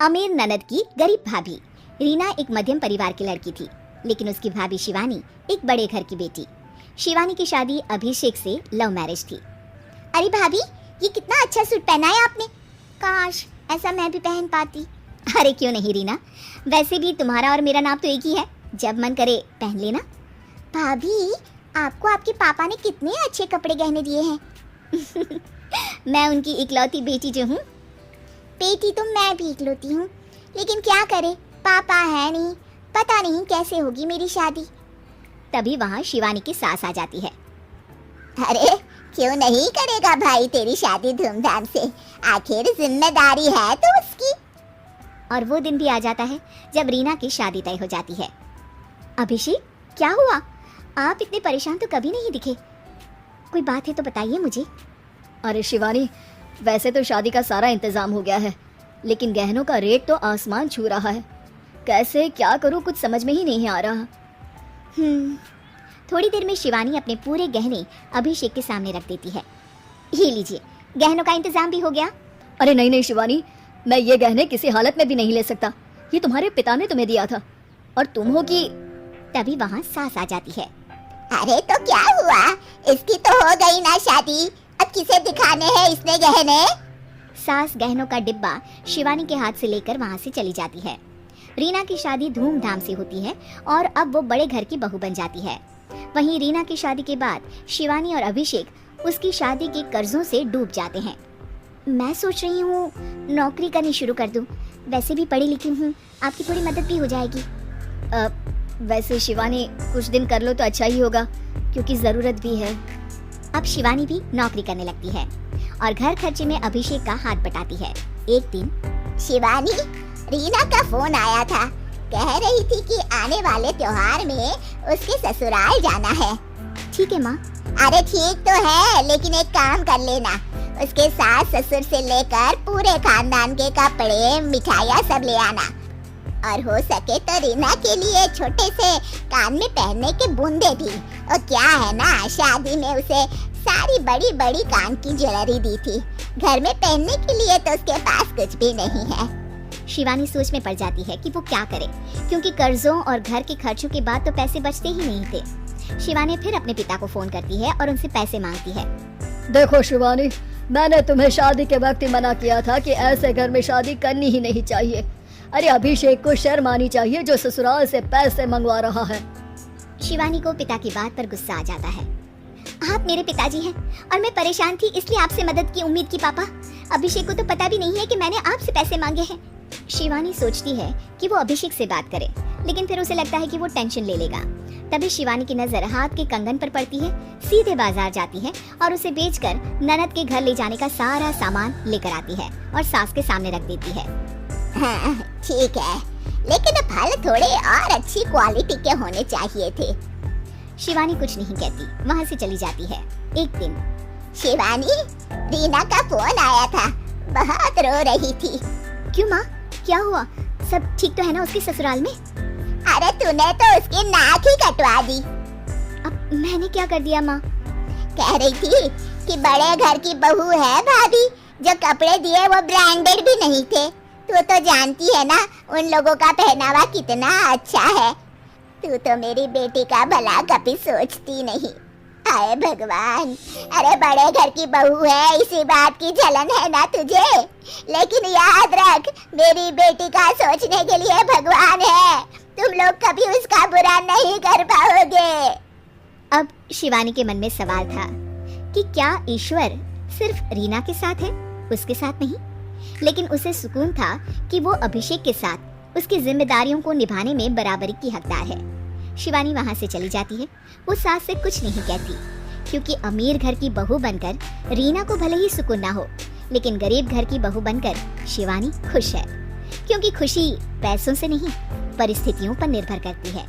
अमीर ननद की गरीब भाभी। रीना एक मध्यम परिवार की लड़की थी, लेकिन उसकी भाभी शिवानी एक बड़े घर की बेटी। शिवानी की शादी अभिषेक से लव मैरिज थी। अरे भाभी, ये कितना अच्छा सूट पहना है आपने, काश ऐसा मैं भी पहन पाती। अरे क्यों नहीं रीना, वैसे भी तुम्हारा और मेरा नाम तो एक ही है, जब मन करे पहन लेना। भाभी, आपको आपके पापा ने कितने अच्छे कपड़े गहने दिए हैं। मैं उनकी इकलौती बेटी जो हूँ। बेटी तो मैं भी इकलौती हूँ, लेकिन क्या करे, पापा है नहीं, पता नहीं कैसे होगी मेरी शादी। तभी वहाँ शिवानी की सास आ जाती है। अरे क्यों नहीं करेगा भाई तेरी शादी धूमधाम से, आखिर जिम्मेदारी है तो उसकी। और वो दिन भी आ जाता है जब रीना की शादी तय हो जाती है। अभिषेक, क्या हुआ? आप इतने परेशान तो कभी नहीं दिखे, कोई बात है तो बताइए मुझे। अरे शिवानी, वैसे तो शादी का सारा इंतजाम हो गया है, लेकिन गहनों का रेट तो आसमान छू रहा है। कैसे क्या करूं, कुछ समझ में ही नहीं आ रहा। थोड़ी देर में शिवानी अपने पूरे गहने अभिषेक के सामने रख देती है। ये लीजिए, गहनों का इंतजाम भी हो गया। अरे नहीं नहीं शिवानी, मैं ये गहने किसी हालत में भी नहीं ले सकता, ये तुम्हारे पिता ने तुम्हें दिया था और तुम हो कि। तभी वहाँ सास आ जाती है। अरे तो क्या हुआ, इसकी तो हो गई ना शादी, अब किसे दिखाने हैं इसने गहने। सास गहनों का डिब्बा शिवानी के हाथ से लेकर वहाँ से चली जाती है। रीना की शादी धूमधाम से होती है और अब वो बड़े घर की बहू बन जाती है। वहीं रीना की शादी के बाद शिवानी और अभिषेक उसकी शादी के कर्जों से डूब जाते हैं। मैं सोच रही हूँ नौकरी करनी शुरू कर दूँ, वैसे भी पढ़ी लिखी हूँ, आपकी थोड़ी मदद भी हो जाएगी। वैसे शिवानी कुछ दिन कर लो तो अच्छा ही होगा, क्योंकि ज़रूरत भी है। अब शिवानी भी नौकरी करने लगती है और घर खर्चे में अभिषेक का हाथ बटाती है। एक दिन शिवानी, रीना का फोन आया था, कह रही थी कि आने वाले त्योहार में उसके ससुराल जाना है। ठीक है माँ। अरे ठीक तो है, लेकिन एक काम कर लेना, उसके सास ससुर से लेकर पूरे खानदान के कपड़े मिठाइयाँ सब ले आना, और हो सके तो रीना के लिए छोटे से कान में पहनने के बूंदे भी। और क्या है ना, शादी में उसे सारी बड़ी बड़ी कान की ज्वेलरी दी थी, घर में पहनने के लिए तो उसके पास कुछ भी नहीं है। शिवानी सोच में पड़ जाती है कि वो क्या करे, क्योंकि कर्जों और घर के खर्चों के बाद तो पैसे बचते ही नहीं थे। शिवानी फिर अपने पिता को फोन करती है और उनसे पैसे मांगती है। देखो शिवानी, मैंने तुम्हें शादी के वक्त ही मना किया था कि ऐसे घर में शादी करनी ही नहीं चाहिए। अरे अभिषेक को शर्म आनी चाहिए जो ससुराल से पैसे मंगवा रहा है। शिवानी को पिता की बात पर गुस्सा आ जाता है। आप मेरे पिताजी हैं और मैं परेशान थी इसलिए आपसे मदद की उम्मीद की पापा। अभिषेक को तो पता भी नहीं है कि मैंने आपसे पैसे मांगे हैं। शिवानी सोचती है कि वो अभिषेक से बात करे, लेकिन फिर उसे लगता है कि वो टेंशन ले लेगा। तभी शिवानी की नजर हाथ के कंगन पर पड़ती है, सीधे बाजार जाती है और उसे बेचकर ननद के घर ले जाने का सारा सामान लेकर आती है और सास के सामने रख देती है। हाँ ठीक है, लेकिन फल थोड़े और अच्छी क्वालिटी के होने चाहिए थे। शिवानी कुछ नहीं कहती, वहाँ से चली जाती है। एक दिन शिवानी, रीना का फोन आया था, बहुत रो रही थी। क्यों माँ, क्या हुआ? सब ठीक तो है ना उसके ससुराल में? अरे तूने तो उसकी नाक ही कटवा दी। अब मैंने क्या कर दिया माँ? कह रही थी कि बड़े घर की बहू है भाभी, जो कपड़े दिए वो ब्रांडेड भी नहीं थे। तू तो जानती है ना उन लोगों का पहनावा कितना अच्छा है। तू तो मेरी बेटी का भला कभी सोचती नहीं। हाय भगवान, अरे बड़े घर की बहू है, इसी बात की जलन है ना तुझे, लेकिन याद रख मेरी बेटी का सोचने के लिए भगवान है, तुम लोग कभी उसका बुरा नहीं कर पाओगे। अब शिवानी के मन में सवाल था कि क्या ईश्वर सिर्फ रीना के साथ है, उसके साथ नहीं? लेकिन उसे सुकून था कि वो अभिषेक के साथ उसकी जिम्मेदारियों को निभाने में बराबरी की हकदार है। शिवानी वहाँ से चली जाती है। वो सास से कुछ नहीं कहती, क्योंकि अमीर घर की बहू बनकर रीना को भले ही सुकून ना हो, लेकिन गरीब घर की बहू बनकर शिवानी खुश है, क्योंकि खुशी पैसों से नहीं परिस्थितियों पर निर्भर करती है।